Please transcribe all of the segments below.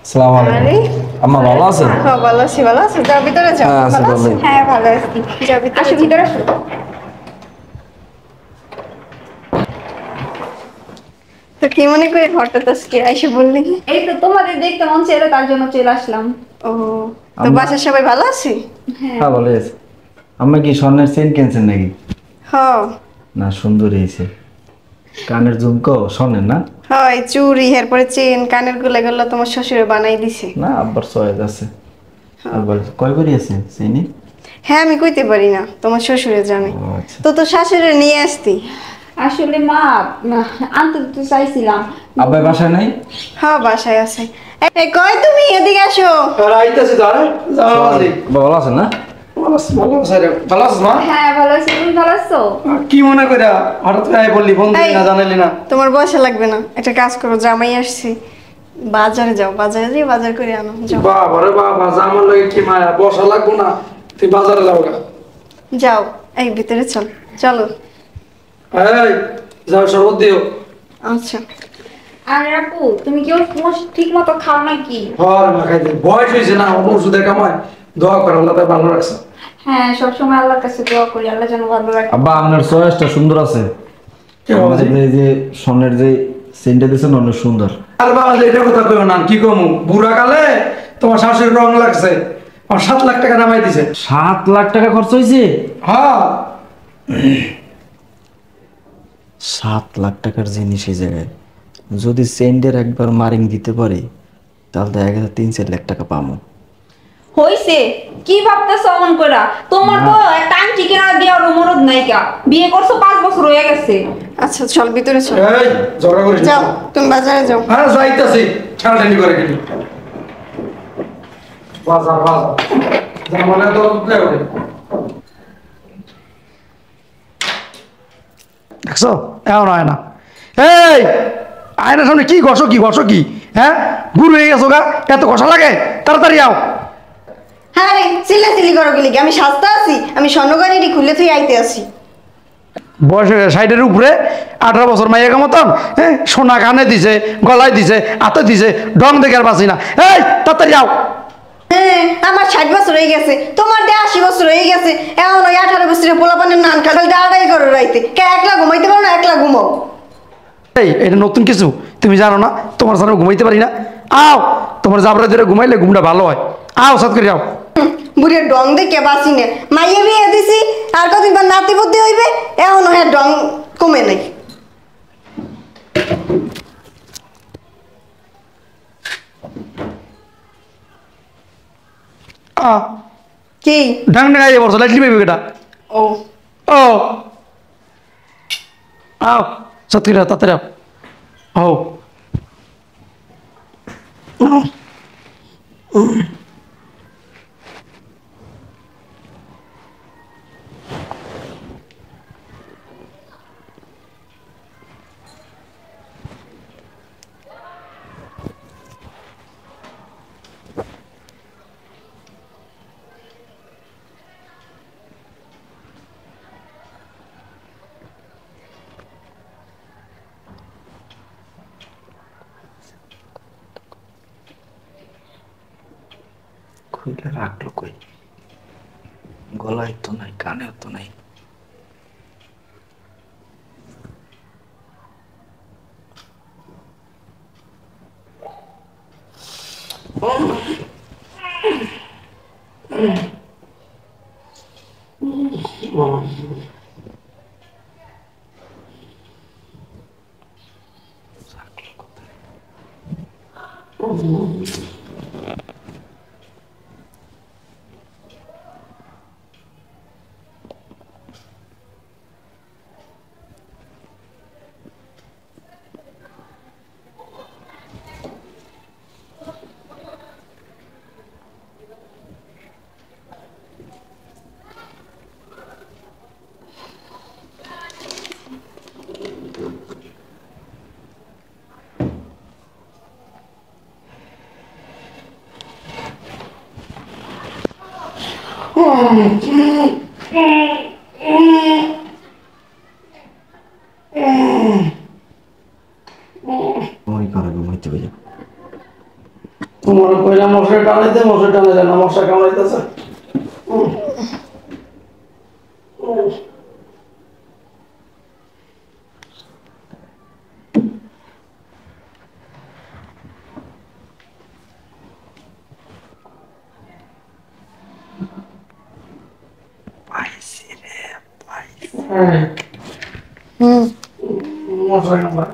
আসসালামু আলাইকুম। আম্মা ভালো আছেন? হ্যাঁ ভালো আছি, ভালো আছো? যাও ভিতরে যাও। হ্যাঁ, আছি ভালো আছো? ভালোই। হ্যাঁ ভালো আছি। যাও ভিতরে, আসো ভিতরে আসো। তো কি মনে করে হঠাৎ আজকে আইসে বললি? এই তো তোমাদের দেখতে মন চাইলো, তার জন্য চলে আসলাম। ও, তো আম্মা বাসার সবাই ভালো আছে? হ্যাঁ। হ্যাঁ ভালো আছে। আম্মা কি স্বর্ণের চেন কিনছেন নাকি? হ্যাঁ না সুন্দর হয়েছে। কানের ঝুমকো স্বর্ণের না? হয়, চুড়ি এরপরে চেন কানের গুলো গেলো তোমার শ্বশুরে বানাই দিছে। না আব্বার চয়েস আছে। হ্যাঁ। আব্বার কয় করে আছে চেনি? হ্যাঁ আমি কইতে পারি না, তোমার শ্বশুরে জানে। ও আচ্ছা। তো তো শাশুড়ে নিয়ে আসতি। আসলে মা, আনতে তো চাইছিলাম। আব্বাই বাসায় নাই? হ্যাঁ বাসায় আছে। এই কই তুমি এদিকে আসো। আইতেছি তো, আরে যাও আছি। ভালো আছেন না? ভালো আছি, ভালো আছি রে। ভালো আছিস মা? হ্যাঁ ভালো আছি, তুমি ভালো আছো? কি মনে কইরা হঠাৎ করে বললি, ফোন দিলি এই। না, জানাইলি না? তোমার বসে লাগবে না, একটা কাজ করো, জামাই আসছি, বাজারে যাও, বাজারে গিয়ে বাজার করে আনো যাও। বাবা রে বাবা, আমার লগে কি মায়া, বসা লাগবো না, তুই বাজারে যাও গা। যাও, এই ভিতরে চল, চলো। এই যাও, শরবত দিও। আচ্ছা। আর আপু, তুমি কি ঠিক মতো খাও নাকি? হর মা খাইতে বয়স হয়েছে না, ওষুধের কামায় দোয়া করে আল্লাহ তাআলা ভালো রাখছে। হ্যাঁ, সবসময় আল্লাহর কাছে দোয়া করি, আল্লাহ যেন ভালো রাখে। আব্বা আপনার চয়েসটা সুন্দর আছে। কি বাবা জি? আমাদের এই যে স্বর্ণের যে চেনটা দিয়েছেন অনেক সুন্দর। আর বাবা এটা কথা কইও না, কি কমু, বুড়া কালে তোমার শাশুড়ির রং লাগছে, আর 7 লাখ টাকা নামাই দিছে। 7 লাখ টাকা খরচ হয়েছে? হ্যাঁ 7 লাখ টাকার জিনিস এই জায়গায় যদি সেন্ডের একবার মারিং দিতে পারে তাহলে দেখা গেছে 3-4 লাখ টাকা পাবো। হইছে কি ভাবতেছো অমন কইরা? তোমার তো একটা আংটি কেনা দেওয়ার অনুরোধ নাই কা, বিয়ে করছো 5 বছর হয়ে গেছে। আচ্ছা চল ভিতরে চল। এই ঝগড়া করিস না। যাও, তুমি বাজারে যাও। আরে যাইতাছি, ঠান্ডানি করে গেলি বাজার বাজার জামালে তো দেও রে। দেখছো এমন হয় না। এই আয়নার সামনে কি ঘষো, কি ঘষো, কি হ্যাঁ, বুড়ো হয়ে গেছো গা, এত ঘষা লাগে, তাড়াতাড়ি আও। হ্যাঁ রে, চিল্লাচিল্লি করো গেলি, আমি সাজতে আছি, আমি স্বর্ণকারী খুলে তুই আইতে আসি। বয়স হয়ে গেছে, 60-এর উপরে, 18 বছর মাইয়া মতন, হ্যাঁ, সোনা কানে দিছে, গলায় দিছে, হাতে দিছে, ঢং দেখে আর বাঁচি না। এই তাড়াতাড়ি আও। হ্যাঁ আমার 60 বছর হয়ে গেছে, তোমার 80 বছর হয়ে গেছে, এমন ওই 18 বছরের পোলাপানের নান খাটাল আড়াই করো রাইতে, কে একলা ঘুমাইতে পারো না? একলা ঘুমাও। এই এটা নতুন কিছু তুমি জানো না? তোমার সামনে ঘুমাইতে পারি না? আও, তোমার জাবরা ধরে ঘুমাইলে ঘুমটা ভালো হয়। আও সাত করে যাও। বুড়ির ডং দেখে বাঁচি না, মাইয়ে বিয়ে দিছি, আর কদিন পর নাতি বুদ্ধি হইবে, এমন হ্যাঁ ডং কমে নাই। কি ঢাং ঢাঙ্গাই বলছো, লাইটলি পাইবে এটা। ও, ও আও সাত করে যাও, তাড়াতাড়ি আও। ও খুইলা রাখলো কই? গলায় তো নাই, কানেও তো নাই। ওই করে ঘুমাইতে হবে। তোমার কইলা মশাই টানাইতে মশাই টানাইলে না মশা কামড়াইতেছে। মশাই কামড়ায়।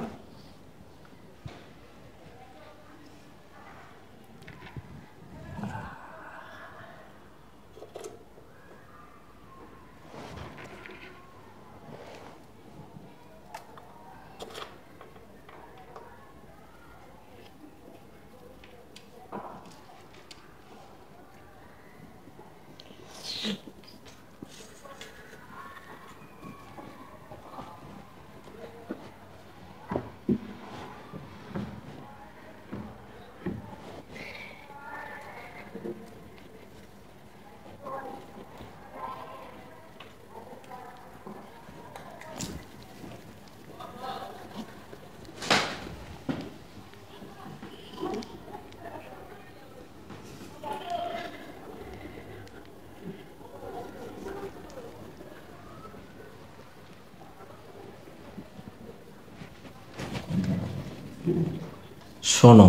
শোনো,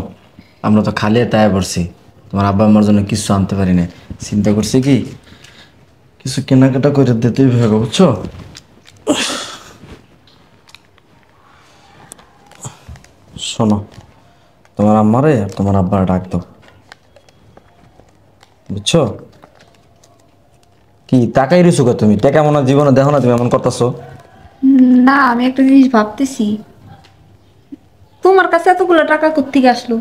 আমরা তো খালি তাই পড়ছি, তোমার আব্বা আমার জন্য কিছু আনতে পারি না। চিন্তা করছি কি কিছু কেনাকাটা করে দিতেই হবে, বুঝছো? শোনো, তোমার আম্মারে আর তোমার আব্বার ডাক দাও, বুঝছো? কি তাকাই রইছো গো তুমি? টাকা মনে হয় জীবনে দেখো না, তুমি এমন করতেছো। না, আমি একটা জিনিস ভাবতেছি, তোমার কাছে এতগুলো টাকা কোত্থেকে আসলো?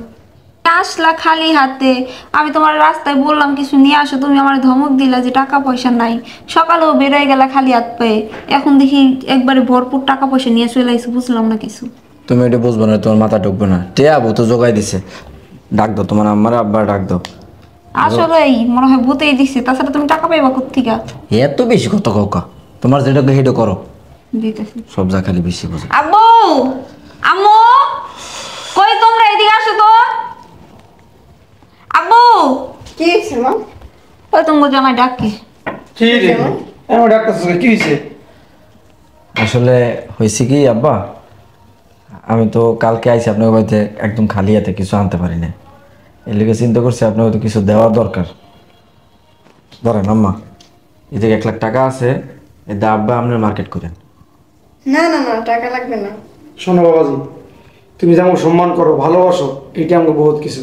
আসলা খালি হাতে। আমি তোমার রাস্তায় বললাম কিছু নিয়ে আসো, তুমি আমার ধমক দিলা যে টাকা পয়সা নাই। সকালেও বেরোয় গেলা খালি হাত পায়ে, এখন দেখি একবারে ভরপুর টাকা পয়সা নিয়ে চলে আইসো, বুঝলাম না কিছু। তুমি এটা বুঝবো না, তোমার মাথা ঢুকবে না। টিয়া বউ তো জোগাই দিছে, ডাক দাও তোমার আম্মারে আব্বার ডাক দাও। আসলেই মনে হয় ভূতেই দিচ্ছে, তাছাড়া তুমি টাকা পাইবা কোত্থেকে? এত বেশি কত কাউকা, তোমার যেটা হেডে করো, দিতেছি। সব যা খালি বেশি বোঝে। আব্বু, আম্মু, কই তোমরা এদিকে আসো তো। আব্বু, কি হয়েছে মা? ওই তোমার জামাই ডাকে। কি রে এমন ডাকতেছিস কি হইছে? আসলে হয়েছে কি আব্বা, আমি তো কালকে আইছি আপনার বাড়িতে একদম খালি হাতে, কিছু আনতে পারি না। এর লিগে চিন্তা করছি আপনার হয়তো কিছু দেওয়া দরকার। ধরেন আম্মা, এদিকে 1 লাখ টাকা আছে, এতে আব্বা আপনার মার্কেট করেন। না না না, টাকা লাগবে না। শোনো বাবাজি, তুমি যে আমাকে সম্মান করো, ভালোবাসো, এটা আমাকে বহুত কিছু।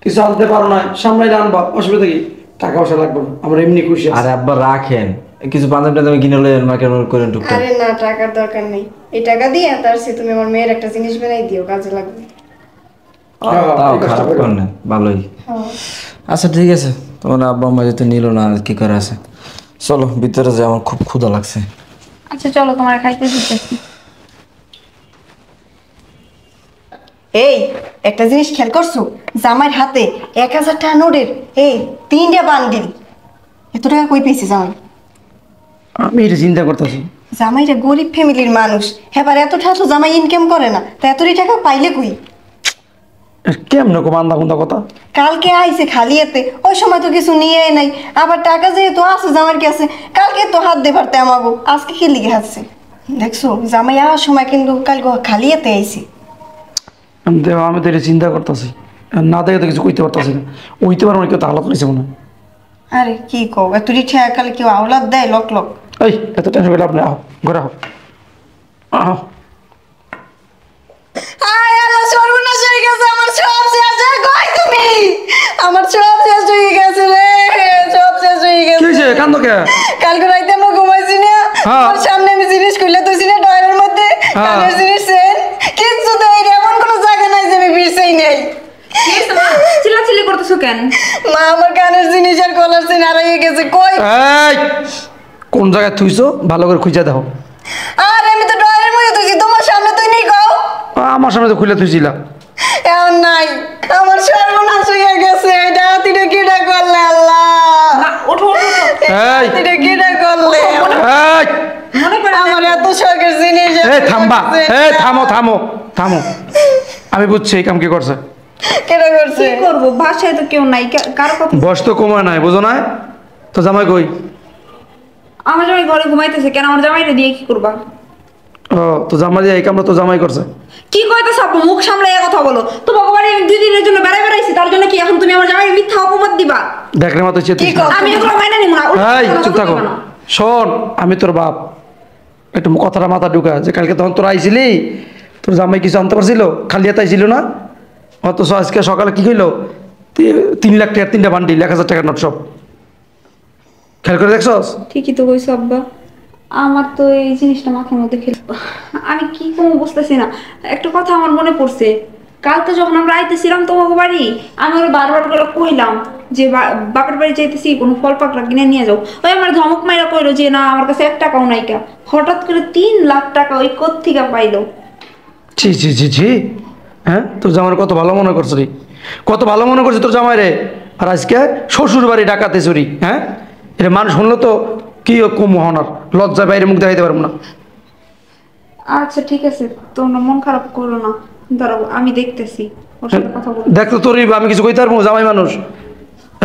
কিছু আনতে পারো না, সামলাই আনবা, অসুবিধা কি? টাকা পয়সা লাগবে না, আমরা এমনি খুশি আছি। আরে আব্বা রাখেন, কিছু পাঞ্জাব টাঞ্জাব কিনে লইন, মার্কেট করেন টুকটাক। আরে না, টাকার দরকার নেই। এই টাকা দিয়ে তার সে তুমি আমার মেয়ের একটা জিনিস বানাই দিও, কাজে লাগবে। তাও খারাপ করেন না, ভালোই। আচ্ছা ঠিক আছে, তোমার আব্বা আম্মা যেতে নিল না, আর কি করে আছে। চলো ভিতরে যাই, আমার খুব ক্ষুধা লাগছে। আচ্ছা চলো, তোমার খাইতে দিতেছি। এই একটা জিনিস খেয়াল করছো? জামাইয়ের হাতে 1000 টাকা নোটের এই 3টা বান্ডিল। এত টাকা কই পেয়েছে জামাই? আমি এটা চিন্তা করতেছি। জামাইটা গরিব ফ্যামিলির মানুষ, এবার এত টাকা তো জামাই ইনকাম করে না, তা এতটি টাকা পাইলে কই? কেমন কো বান্দা কুন্দা কথা? কালকে আইছে খালি হাতে, ওই সময় তো কিছু নিয়ে নাই। আবার টাকা যেহেতু আছে জামাইয়ের কাছে, কালকে তো হাত দিয়ে পারতে আমাগো, আজকে কি লিগে হাসছে? দেখছো জামাই আওয়ার সময় কিন্তু কালকে খালি হাতে আইছে। আমি তো এটা চিন্তা করতেছি, না দেখে তো কিছু কইতে পারতাছি না। ওইতে পারবো না, কেউ তো হালাত রয়েছে মনে হয়। আরে কি কও, এতটি টাকা কালে কেউ আওলাদ দেয় লক লক? এই এত টেনশন করে আপনি আহ ঘরে আহ আহ আয় আল্লাহ, সর্বনাশ হয়ে গেছে, আমার সব শেষ হয়ে কই তুমি? আমার সব শেষ হয়ে গেছে রে, সব শেষ হয়ে কি গেছে। হয়েছে কান্দ কে? কালকে রাইতে আমি ঘুমাইছি না, হ্যাঁ। আমার সামনে আমি জিনিস খুলে তুইছি না ডয়ের মধ্যে, হ্যাঁ। কানের জিনিস সেন কিচ্ছু দেই না, এমন কোনো জায়গা নাই যে আমি বিরছেই নেই। চিল্লাচিল্লি করতেছো কেন? মা আমার কানের জিনিস আর গলার চেন হারিয়ে গেছে, কই? এই কোন জায়গায় থুইছো ভালো করে খুঁজে দেখো। আর আমি তো ডয়ের মধ্যে তুইছি, তোমার সামনে তুই নেই কও। আমার সামনে তো খুলে থুইছিলা। এমন নাই, আমার সর্বনাশ হয়ে গেছে। এটা তুই কিটা করলে আল্লাহ? না, ওঠো ওঠো ওঠো। এই তুই কিটা করলে? এই মনে করে আমার এত শখের জিনিস এই থামবা, এই থামো থামো থামো। আমি বুঝছি এই কাম কি করছে। কেটা করছে কি করবো, বাসায় তো কেউ নাই, কারো কথা। বয়স তো কমায় নাই, বুঝো না? তো জামাই কই? আমার জামাই ঘরে ঘুমাইতেছে। কেন, আমার জামাইরে দিয়ে কি করবা? ও, তো জামাই দিয়ে এই কামটা তো জামাই করছে। কি কইতেছ আপু? মুখ সামলাই কথা বলো তো। ভগবানের 2 দিনের জন্য বেড়াইছি, তার জন্য কি এখন তুমি আমার জামাইকে মিথ্যা অপবাদ দিবা? দেখলে মতো চেতিস না। আমি এগুলো মাইনা নিব না। এই চুপ থাকো। শোন, আমি তোর বাপ, একটু কথাটা মাথা ঢুকা যে কালকে তখন তোরা আইছিলি, তোর জামাই কিছু আনতে পারছিল? খালি হাতে আইছিল না? অথচ আজকে সকালে কি কইলো? 3 লাখ টাকার 3টা বান্ডিল, 1000 টাকার নোট সব। খেয়াল করে দেখছস? ঠিকই তো কইছো আব্বা, আমার তো এই জিনিসটা মাথার মধ্যে খেলে। আমি কি কোনো বুঝতেছি না। একটা কথা আমার মনে পড়ছে, কালকে যখন আমরা আইতেছিলাম তোমাকে বাড়ি, আমি ওরা বারবার করে কইলাম যে বাপের বাড়ি যাইতেছি, কোনো ফল পাকড়া কিনে নিয়ে যাও। ওই আমার ধমক মাইরা কইলো যে না আমার কাছে 1 টাকাও নাই। কা হঠাৎ করে 3 লাখ টাকা ওই কোত্থেকে পাইলো? ছি ছি ছি ছি। হ্যাঁ, তোর জামাই কত ভালো মনে করছ রে, কত ভালো মনে করছে তোর জামাই রে। আর আজকে শ্বশুর বাড়ি ডাকাতে চুরি। হ্যাঁ, এটা মানুষ শুনলো তো কি কম হনার, লজ্জায় বাইরে মুখ দেখাইতে পারবো না। আচ্ছা ঠিক আছে, তোমরা মন খারাপ করো না, দাঁড়াও আমি দেখতেছি, ওর সাথে কথা বলবো। দেখ তো তোরই, আমি কিছু কইতে পারবো? জামাই মানুষ।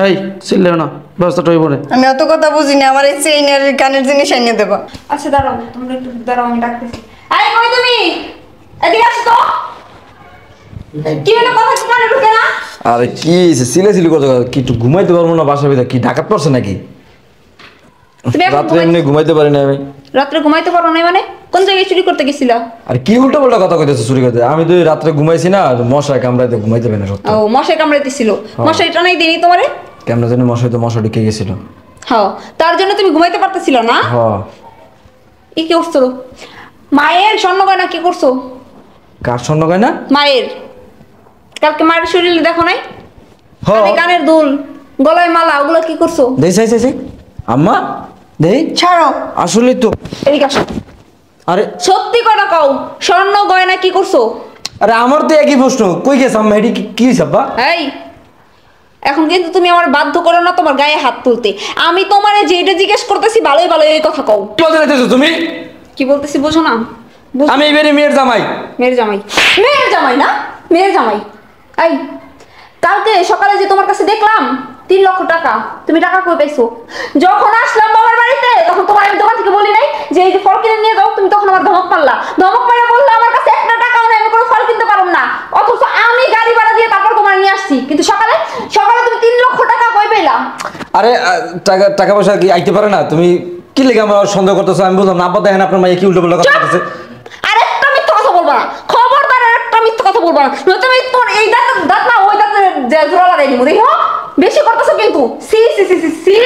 এই চিল্লেও না, ব্যবস্থাটা হইব না। আমি অত কথা বুঝি না, আমার এই চেইন আর কানের জিনিস এনে দেবা। আচ্ছা দাঁড়াও, তোমরা একটু দাঁড়াও, আমি ডাকতেছি। আরে কই তুমি? এদিকে আসো তো। কি হলো, কথা কি কানে ঢুকে না? আরে কি সিলে করতে, কি একটু ঘুমাইতে পারবো না? বাসার ভিতরে কি ডাকাত পড়ছে নাকি? তুমি এখন রাত্রে এমনি ঘুমাইতে পারি না আমি। রাত্রে ঘুমাইতে পারো না মানে? কোন জায়গায় চুরি করতে গেছিলা? আর কি উল্টো পাল্টা কথা কইতেছো চুরি করতে? আমি তো এই রাত্রে ঘুমাইছি না, মশায় কামড়াইতে ঘুমাইতে পারি না সত্যি। ও, মশাই কামড়াইতেছিল। মশাই টানাই দিনি তোমারে? কেমন জানি মশা ঢুকে গেছিল। হ্যাঁ, তার জন্য তুমি ঘুমাইতে পারতেছিল না? হ্যাঁ। কি করছো? মায়ের স্বর্ণ গয়না কি করছো? কার স্বর্ণ গয়না? মায়ের। কালকে মায়ের শরীরে দেখো নাই? হ্যাঁ। কানের দুল, গলায় মালা, ওগুলো কি করছো? দেই চাই আম্মা দেই। ছাড়ো। আসলে তো এদিকে আসো। আরে সত্যি কথা কও, স্বর্ণ গয়না কি করছো? আরে আমার তো একই প্রশ্ন, কই গেছ আম্মা? এটি কি হইছে আব্বা? এই, এখন কিন্তু তুমি আমার বাধ্য করো না তোমার গায়ে হাত তুলতে। আমি তোমারে যেটা জিজ্ঞেস করতেছি ভালোই ভালো এই কথা কও। কি বলতে চাইছো তুমি? কি বলতেছি বুঝো না? আমি এবারে মেয়ের জামাই। মেয়ের জামাই? মেয়ের জামাই না, মেয়ের জামাই। এই, কালকে সকালে যে তোমার কাছে দেখলাম 3 লক্ষ টাকা, তুমি টাকা কই পাইছো? যখন আসলাম বাবার বাড়িতে তখন তোমার আমি দোকান থেকে বলি নাই যে এই যে ফল কিনে নিয়ে যাও? তুমি তখন আমার ধমক মারলা। ধমক মারা বললে আমার কাছে 1 টাকাও নেই, আমি কোনো ফল কিনতে পারবো না। অথচ আমি গাড়ি ভাড়া দিয়ে তারপর তোমার নিয়ে আসছি, কিন্তু সকালে সকালে তুমি 3 লক্ষ টাকা কই পেলা? আরে টাকা পয়সা কি আইতে পারে না? তুমি কি লেগে আমার সন্দেহ করতেছো? আমি বললাম না, আব্বা দেখেন আপনার মাইয়া কি উল্টো পাল্টা কথা বলতেছে। আর একটা মিথ্যা কথা বলবা না, খবরদার আর একটা মিথ্যা কথা বলবা না, নয়তো আমি তোমার এই দাঁত না ওই দাঁতে যে জোড়া লাগাই দিব। দেখো বেশি করতেছো কিন্তু। সি সি সি সি সি,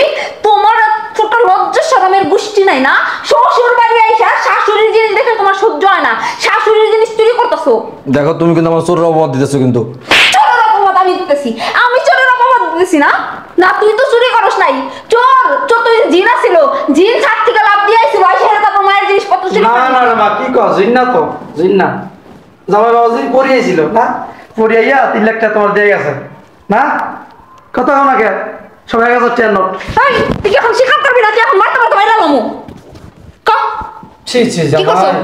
তোমার ছোট লজ্জার সাদামের গোষ্ঠী নাই না? শ্বশুর বাড়ি আইসা শাশুড়ির জিনিস দেখে তোমার সহ্য হয় না, শাশুড়ির জিনিস চুরি করতেছো। দেখো তুমি কিন্তু আমার চোরের অপবাদ দিতেছো কিন্তু। চোরের অপবাদ আমি দিতেছি? আমি চোরের অপবাদ দিতেছি না? না, তুই তো চুরি করস নাই। চোর চোর তুই জিন ছিল, জিন ছাদ থেকে লাভ দিয়ে আইছিল, আইসা তারপর মায়ের জিনিসপত্র চুরি না করে। না রে মা, কি কস? জিন্না তো জিন্না। জামাই বাবা যদি পড়িয়েছিল না, পড়িয়াইয়া 3 লাখ টাকা তোমার দিয়ে গেছে না? কথা কও না কে? সব 1000 টাকার নোট। এই, তুই কি এখন স্বীকার করবি নাকি এখন মারতে মারতে বাইরে লামু? ক ছি ছি কি করছো? জামাই।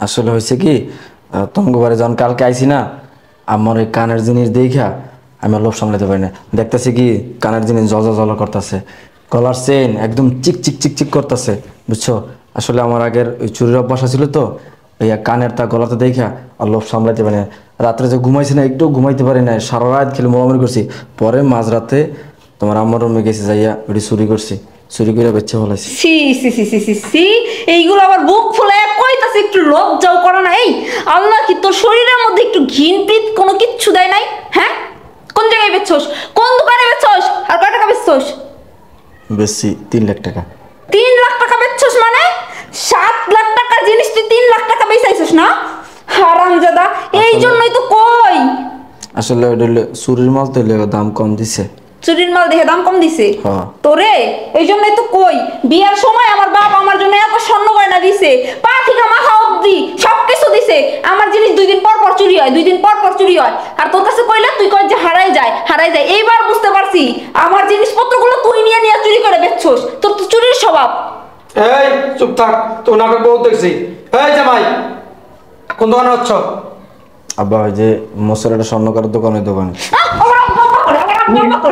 আসলে হয়েছে কি, তোমাকে যখন কালকে আইছি না, আমার ওই কানের জিনিস দেখা আমি লোভ সামলাতে পারি না। দেখতেছি কি কানের জিনিস জল করতেছে, গলার চেন একদম চিক চিক চিক চিক করতেছে, বুঝছো? আসলে আমার আগের ওই চুরির অভ্যাস ছিল তো, ওই কানের তা গলাতে দেখা আর লোভ সামলাতে পারি না। রাত্রে যে ঘুমাইছি না, একটু ঘুমাইতে পারি না, সারা রাত খেলে মোড়ামুড়ি করছি। পরে মাঝরাতে তোমার আম্মার রুমে গেছি, যাইয়া ওটি চুরি করছি, চুরি করে বেচ্ছে ফেলাইছি। সি সি সি সি সি সি, এইগুলো আবার বুক ফুলে কইতাছে, একটু লজ্জাও করে না? এই আল্লাহ কি তোর শরীরের মধ্যে একটু ঘিন পিত কোনো কিচ্ছু দেয় নাই? হ্যাঁ, কোন জায়গায় বেচছস? কোন দোকানে বেচছস? আর কয় টাকা বেচছস? বেশি 3 লাখ টাকা। 3 লাখ টাকা বেচছস মানে 7 লাখ টাকার জিনিস তুই 3 লাখ টাকা বেচাইছস না? হারামজাদা, এই জন্যই তো কই। আসলে ওটা চুরির মাল তো দাম কম দিছে। চুরির মাল দেখে দাম কম দিছে হ্যাঁ। তোরে? এই জন্যই তো কই বিয়ার সময় আমার বাপ আমার জন্য এত স্বর্ণ গয়না দিছে, পা থেকে মাথা অবধি সবকিছু দিছে। আমার জিনিস 2 দিন পর পর চুরি হয়, 2 দিন পর পর চুরি হয়। আর তোর কাছে কইলে তুই কই যে হারাই যায়। এইবার বুঝতে পারছি আমার জিনিসপত্রগুলো তুই নিয়ে নিয়ে চুরি করে বেচছস। তোর তো চুরির স্বভাব। এই চুপ থাক, তো নাটক বহুত দেখছি। এই জামাই, কোন দোকানে হচ্ছ? আব্বা ওই যে মশলাটা স্বর্ণকারের দোকান ওই দোকানে।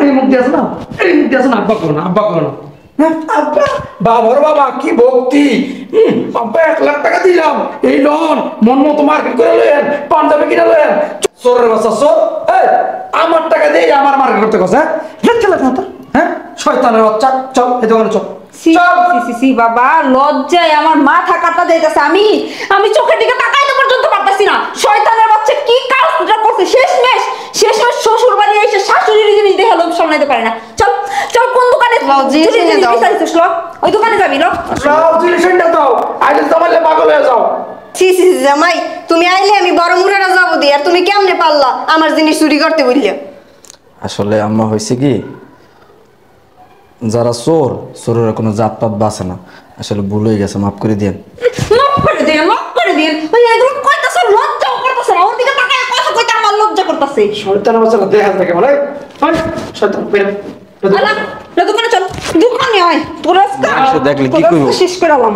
এই মুখ দিয়ে আছে না, এই মুখ দিয়ে আছে না, আব্বা করো না, আব্বা করো না। হ্যাঁ, আব্বা, বাবার বাবা কি ভক্তি। আব্বা 1 লাখ টাকা দিলাম, এই লোন মন মতো মার্কেট করে লয়েন, পাঞ্জাবি কিনে লয়েন। চোরের বাচ্চা চোর, এই আমার টাকা দিয়ে আমার মার্কেট করতে গেছে। হ্যাঁ চলে না তো, হ্যাঁ শয়তানের বাচ্চা, চল এই দোকানে চল। সি সি সি বাবা, লজ্জায় আমার মাথা কাটা যাইতেছে। আমি চোখের দিকে তাকাইতে পর্যন্ত পারতাছি না। শয়তানের বাচ্চা কি কাজটা করছে! শেষমেশ শ্বশুর বাড়ি এসে শাশুড়ির জিনিস দেখে লোভ সামলাইতে পারে না। চল চল, কোন দোকানে জিনিস এনে দাও। বিচারিছিস? ল, ওই দোকানে যাবি। ল, সব জিনিস এনে দাও, আইলে তোমালে পাগল হয়ে যাও। সি সি সি, জামাই তুমি আইলে আমি বড় মুরারা যাবো দি, আর তুমি কেমনে পারলা আমার জিনিস চুরি করতে বললে? আসলে আম্মা হয়েছে কি, যারা চোর, চোরের কোনো জাতপাত বাঁচে না। আসলে ভুল হয়ে গেছে, মাফ করে দিয়েন। মাফ করে দিন, মাফ করে দিন। ওই এগুলো কইতাছ, লজ্জাও করতেছ না। ওর দিকে তাকায় কথা কইতে আমার লজ্জা করতেছে। শয়তানের বাচ্চা দেখা থাকে বলে, ওই শয়তান বের আলা, দোকানে চল, দোকানে আয়। তোর আজকে দেখলে কি করবো? শেষ করে আলাম।